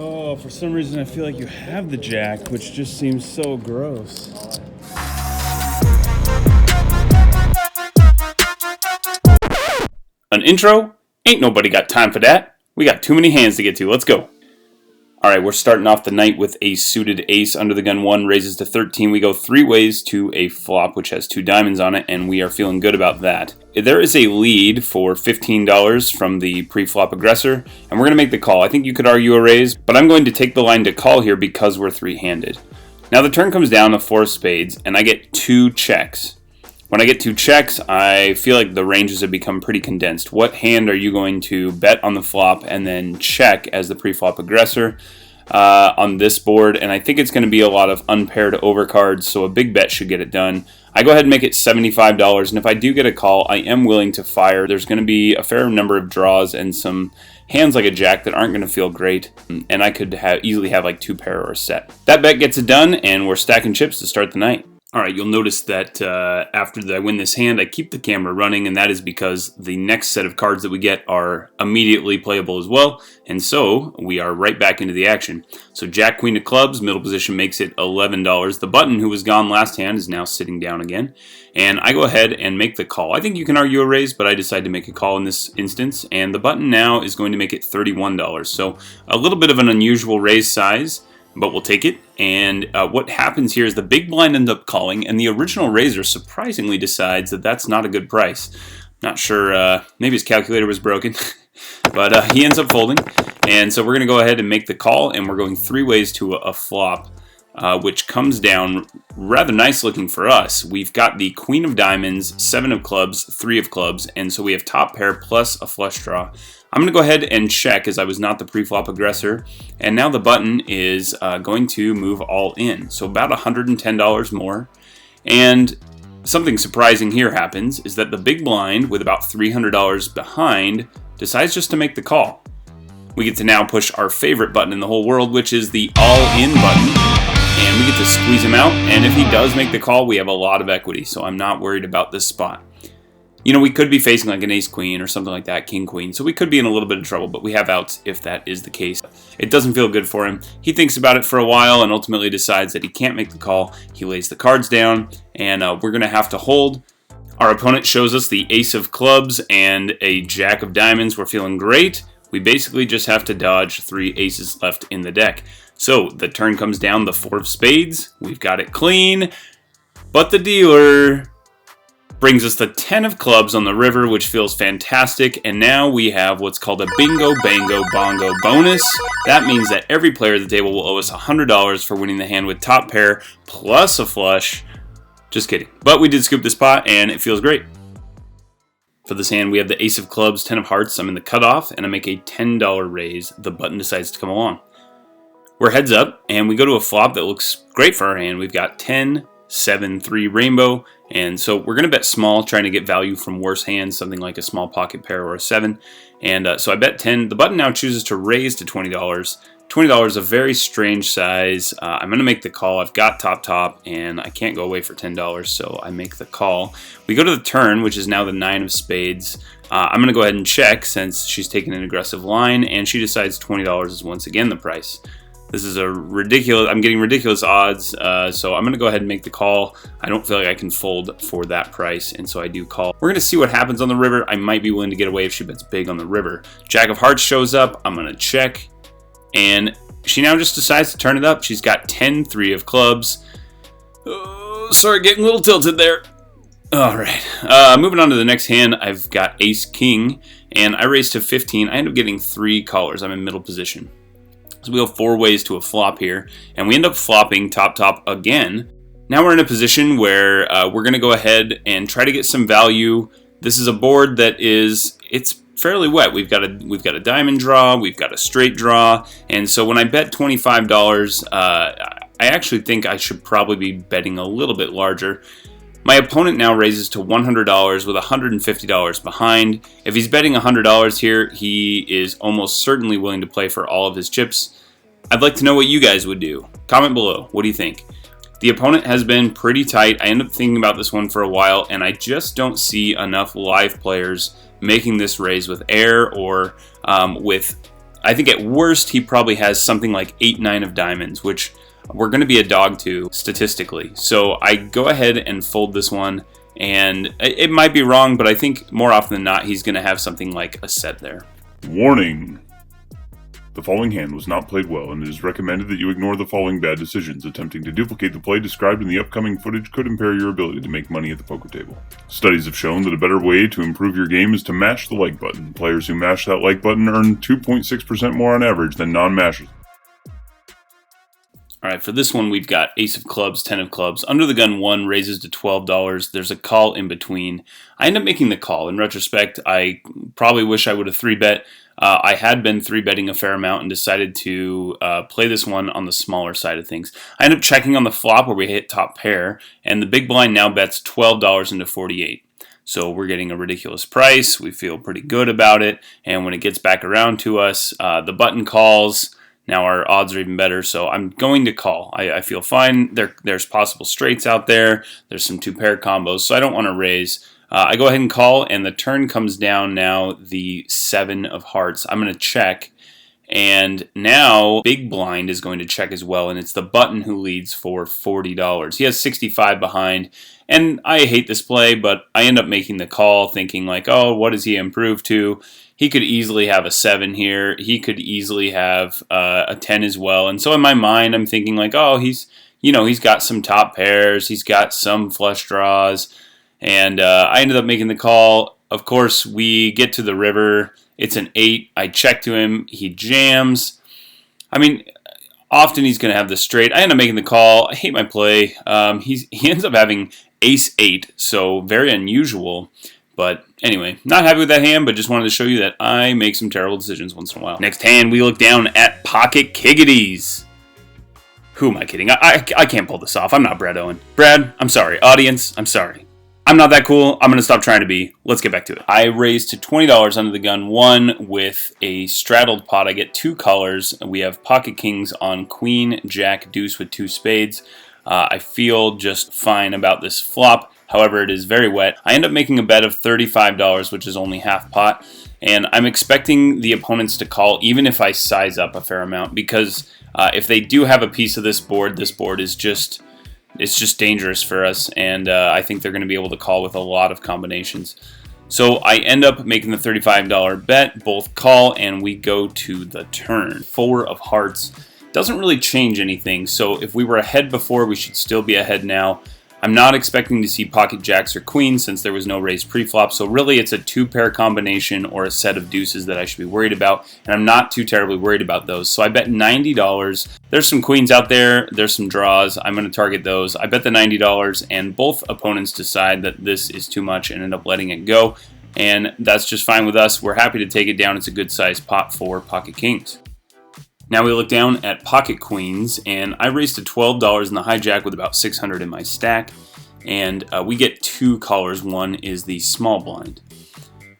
Oh, for some reason I feel like you have the jack, which just seems so gross. An intro? Ain't nobody got time for that. We got too many hands to get to. Let's go. Alright, we're starting off the night with a suited ace. Under the gun 1 raises to 13. We go 3 ways to a flop, which has 2 diamonds on it, and we are feeling good about that. There is a lead for $15 from the pre-flop aggressor, and we're going to make the call. I think you could argue a raise, but I'm going to take the line to call here because we're 3-handed. Now the turn comes down to 4 of spades, and I get 2 checks. When I get 2 checks, I feel like the ranges have become pretty condensed. What hand are you going to bet on the flop and then check as the pre-flop aggressor on this board? And I think it's going to be a lot of unpaired overcards, so a big bet should get it done. I go ahead and make it $75, and if I do get a call, I am willing to fire. There's going to be a fair number of draws and some hands like a jack that aren't going to feel great, and I could easily have like 2 pair or a set. That bet gets it done, and we're stacking chips to start the night. Alright, you'll notice that after I win this hand, I keep the camera running, and that is because the next set of cards that we get are immediately playable as well, and so we are right back into the action. So Jack, Queen of Clubs, middle position makes it $11. The button, who was gone last hand, is now sitting down again, and I go ahead and make the call. I think you can argue a raise, but I decide to make a call in this instance, and the button now is going to make it $31. So a little bit of an unusual raise size, but we'll take it. And what happens here is the big blind ends up calling, and the original raiser surprisingly decides that that's not a good price. Not sure, maybe his calculator was broken, but he ends up folding. And so we're going to go ahead and make the call, and we're going 3 ways to a flop, which comes down rather nice looking for us. We've got the Queen of Diamonds, 7 of Clubs, 3 of Clubs, and so we have top pair plus a flush draw. I'm going to go ahead and check as I was not the pre-flop aggressor, and now the button is going to move all in, so about $110 more. And something surprising here happens is that the big blind, with about $300 behind, decides just to make the call. We get to now push our favorite button in the whole world, which is the all-in button, and we get to squeeze him out, and if he does make the call, we have a lot of equity, so I'm not worried about this spot. You know, we could be facing like an ace-queen or something like that, king-queen, so we could be in a little bit of trouble, but we have outs if that is the case. It doesn't feel good for him. He thinks about it for a while and ultimately decides that he can't make the call. He lays the cards down, and we're going to have to hold. Our opponent shows us the ace of clubs and a jack of diamonds. We're feeling great. We basically just have to dodge 3 aces left in the deck. So the turn comes down the 4 of spades. We've got it clean, but the dealer brings us the 10 of clubs on the river, which feels fantastic, and now we have what's called a bingo, bango, bongo bonus. That means that every player at the table will owe us $100 for winning the hand with top pair plus a flush. Just kidding. But we did scoop this pot, and it feels great. For this hand, we have the ace of clubs, 10 of hearts. I'm in the cutoff, and I make a $10 raise. The button decides to come along. We're heads up, and we go to a flop that looks great for our hand. We've got 10, 7, 3 rainbow, and so we're going to bet small, trying to get value from worse hands, something like a small pocket pair or a 7, and so I bet 10. The button now chooses to raise to $20. $20 is a very strange size. I'm going to make the call. I've got top, and I can't go away for $10, so I make the call. We go to the turn, which is now the 9 of spades. I'm going to go ahead and check since she's taking an aggressive line, and she decides $20 is once again the price. This is I'm getting ridiculous odds, so I'm going to go ahead and make the call. I don't feel like I can fold for that price, and so I do call. We're going to see what happens on the river. I might be willing to get away if she bets big on the river. Jack of hearts shows up. I'm going to check, and she now just decides to turn it up. She's got 10, 3 of clubs. Oh, sorry, getting a little tilted there. All right, moving on to the next hand, I've got ace, king, and I raise to 15. I end up getting 3 callers. I'm in middle position. So we go 4 ways to a flop here, and we end up flopping top again. Now we're in a position where we're going to go ahead and try to get some value. This is a board that it's fairly wet. We've got a diamond draw, we've got a straight draw, and so when I bet $25, I actually think I should probably be betting a little bit larger. My opponent now raises to $100 with $150 behind. If he's betting $100 here, he is almost certainly willing to play for all of his chips. I'd like to know what you guys would do. Comment below. What do you think? The opponent has been pretty tight. I ended up thinking about this one for a while, and I just don't see enough live players making this raise with air or with I think at worst he probably has something like 8-9 of diamonds, which we're going to be a dog to statistically. So I go ahead and fold this one, and it might be wrong, but I think more often than not he's going to have something like a set there. Warning! The following hand was not played well, and it is recommended that you ignore the following bad decisions. Attempting to duplicate the play described in the upcoming footage could impair your ability to make money at the poker table. Studies have shown that a better way to improve your game is to mash the like button. Players who mash that like button earn 2.6% more on average than non-mashers. Alright, for this one we've got ace of clubs, 10 of clubs. Under the gun 1 raises to $12. There's a call in between. I end up making the call. In retrospect, I probably wish I would have 3-bet. I had been 3-betting a fair amount and decided to play this one on the smaller side of things. I end up checking on the flop where we hit top pair, and the big blind now bets $12 into 48. So we're getting a ridiculous price. We feel pretty good about it, and when it gets back around to us, the button calls. Now our odds are even better, so I'm going to call. I feel fine. There's possible straights out there. There's some 2-pair combos, so I don't want to raise. I go ahead and call, and the turn comes down now the 7 of hearts. I'm going to check, and now big blind is going to check as well, and it's the button who leads for $40. He has 65 behind, and I hate this play, but I end up making the call thinking like, oh, what does he improve to? He could easily have a 7 here. He could easily have a 10 as well, and so in my mind I'm thinking like, oh, he's got some top pairs, he's got some flush draws. And I ended up making the call. Of course, we get to the river. It's an 8. I check to him. He jams. I mean, often he's going to have the straight. I end up making the call. I hate my play. He ends up having ace 8, so very unusual. But anyway, not happy with that hand, but just wanted to show you that I make some terrible decisions once in a while. Next hand, we look down at Pocket Kiggities. Who am I kidding? I can't pull this off. I'm not Brad Owen. Brad, I'm sorry. Audience, I'm sorry. I'm not that cool. I'm going to stop trying to be. Let's get back to it. I raised to $20 under the gun 1 with a straddled pot. I get 2 colors. We have pocket kings on queen, jack, deuce with 2 spades. I feel just fine about this flop. However, it is very wet. I end up making a bet of $35, which is only half pot. And I'm expecting the opponents to call even if I size up a fair amount. Because if they do have a piece of this board is just... it's just dangerous for us, and I think they're going to be able to call with a lot of combinations. So I end up making the $35 bet, both call, and we go to the turn. 4 of hearts doesn't really change anything, so if we were ahead before, we should still be ahead now. I'm not expecting to see pocket jacks or queens since there was no raise pre-flop, so really it's a 2-pair combination or a set of deuces that I should be worried about, and I'm not too terribly worried about those. So I bet $90. There's some queens out there, there's some draws, I'm going to target those. I bet the $90, and both opponents decide that this is too much and end up letting it go, and that's just fine with us. We're happy to take it down. It's a good size pot for pocket kings. Now we look down at pocket queens, and I raised to $12 in the hijack with about 600 in my stack, and we get 2 callers. One is the small blind.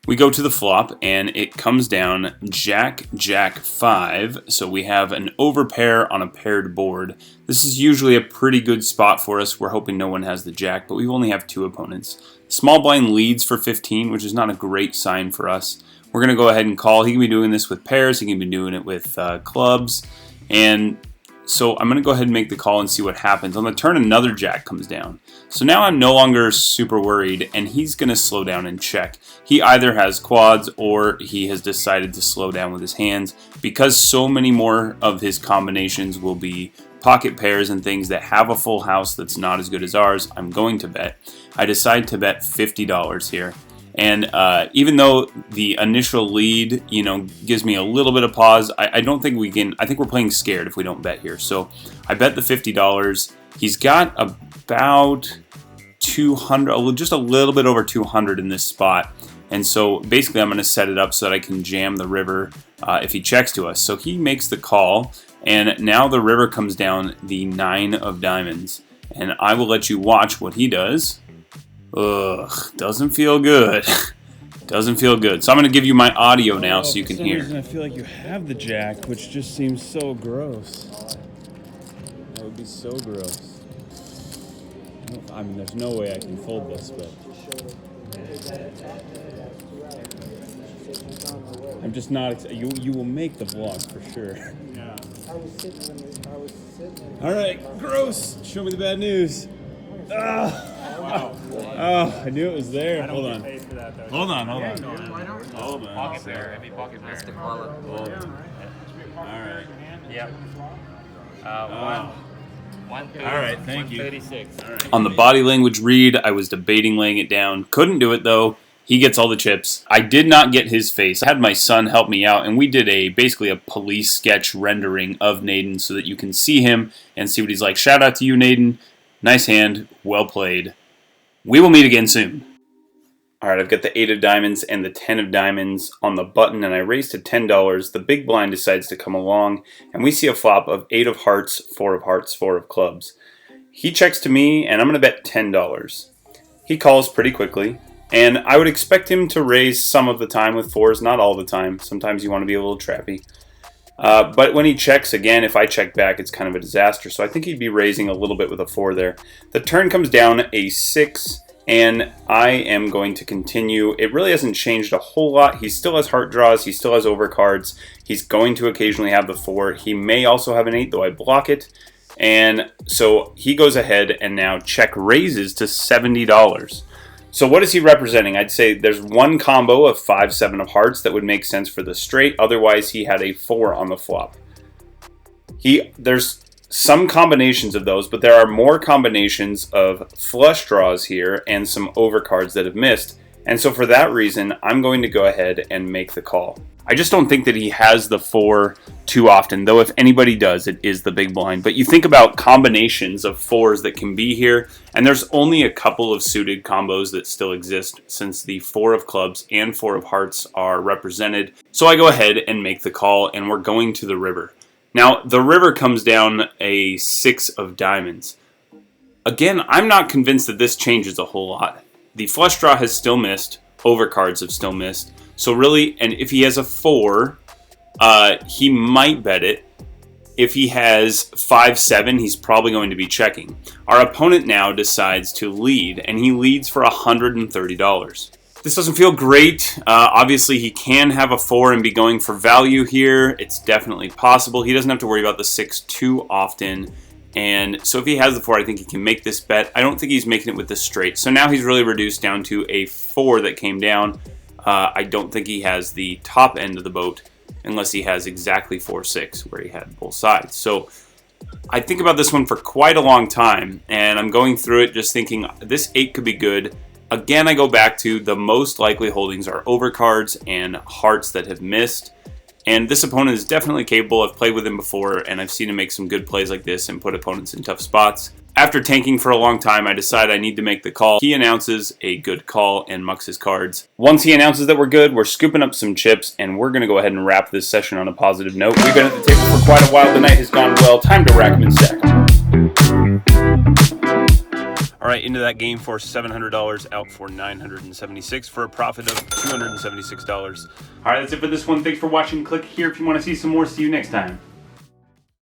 We go to the flop, and it comes down jack, jack, 5, so we have an overpair on a paired board. This is usually a pretty good spot for us. We're hoping no one has the jack, but we only have 2 opponents. Small blind leads for 15, which is not a great sign for us. We're going to go ahead and call. He can be doing this with pairs. He can be doing it with clubs. And so I'm going to go ahead and make the call and see what happens. On the turn, another jack comes down. So now I'm no longer super worried, and he's going to slow down and check. He either has quads or he has decided to slow down with his hands. Because so many more of his combinations will be pocket pairs and things that have a full house that's not as good as ours, I'm going to bet. I decide to bet $50 here. And even though the initial lead, gives me a little bit of pause, I don't think we can. I think we're playing scared if we don't bet here. So I bet the $50. He's got about 200, just a little bit over 200 in this spot. And so basically I'm going to set it up so that I can jam the river if he checks to us. So he makes the call, and now the river comes down the 9 of diamonds. And I will let you watch what he does. Ugh, doesn't feel good. Doesn't feel good. So I'm going to give you my audio now so you can hear. For some reason, I feel like you have the jack, which just seems so gross. That would be so gross. I mean, there's no way I can fold this, but... I'm just not. You will make the vlog for sure. Yeah. I was sitting. All right, gross. Show me the bad news. Wow. Oh, I knew it was there. I don't Hold get on. paid for that, though. Hold on. Hold on. Pocket bear. Heavy pocket bear. Hold on. All right. Yep. One. All right, thank you. 136. All right. On the body language read, I was debating laying it down. Couldn't do it, though. He gets all the chips. I did not get his face. I had my son help me out, and we did basically a police sketch rendering of Naden so that you can see him and see what he's like. Shout out to you, Naden. Nice hand. Well played. We will meet again soon. All right, I've got the 8 of diamonds and the 10 of diamonds on the button, and I raised to $10. The big blind decides to come along, and we see a flop of 8 of hearts, 4 of hearts, 4 of clubs. He checks to me, and I'm going to bet $10. He calls pretty quickly, and I would expect him to raise some of the time with 4s, not all the time. Sometimes you want to be a little trappy. But when he checks again, if I check back, it's kind of a disaster, so I think he'd be raising a little bit with a 4 there. The turn comes down a 6, and I am going to continue. It really hasn't changed a whole lot. He still has heart draws. He still has overcards. He's going to occasionally have the 4. He may also have an 8, though I block it. And so he goes ahead and now check raises to $70. So what is he representing? I'd say there's one combo of 5, 7 of hearts that would make sense for the straight. Otherwise, he had a 4 on the flop. There's some combinations of those, but there are more combinations of flush draws here and some overcards that have missed. And so for that reason, I'm going to go ahead and make the call. I just don't think that he has the 4 too often, though if anybody does, it is the big blind. But you think about combinations of 4s that can be here, and there's only a couple of suited combos that still exist since the 4 of clubs and 4 of hearts are represented. So I go ahead and make the call, and we're going to the river. Now, the river comes down a 6 of diamonds. Again, I'm not convinced that this changes a whole lot. The flush draw has still missed, overcards have still missed. So really, and if he has a 4, he might bet it. If he has 5, 7, he's probably going to be checking. Our opponent now decides to lead, and he leads for $130. This doesn't feel great. Obviously, he can have a 4 and be going for value here. It's definitely possible. He doesn't have to worry about the 6 too often. And so if he has the 4, I think he can make this bet. I don't think he's making it with the straight. So now he's really reduced down to a 4 that came down. I don't think he has the top end of the boat unless he has exactly 4-6 where he had both sides. So I think about this one for quite a long time, and I'm going through it just thinking this 8 could be good. Again, I go back to the most likely holdings are overcards and hearts that have missed. And this opponent is definitely capable. I've played with him before, and I've seen him make some good plays like this and put opponents in tough spots. After tanking for a long time, I decide I need to make the call. He announces a good call and mucks his cards. Once he announces that we're good, we're scooping up some chips, and we're going to go ahead and wrap this session on a positive note. We've been at the table for quite a while. The night has gone well. Time to rack 'em and stack 'em. All right, into that game for $700, out for $976 for a profit of $276. All right, that's it for this one. Thanks for watching. Click here if you want to see some more. See you next time.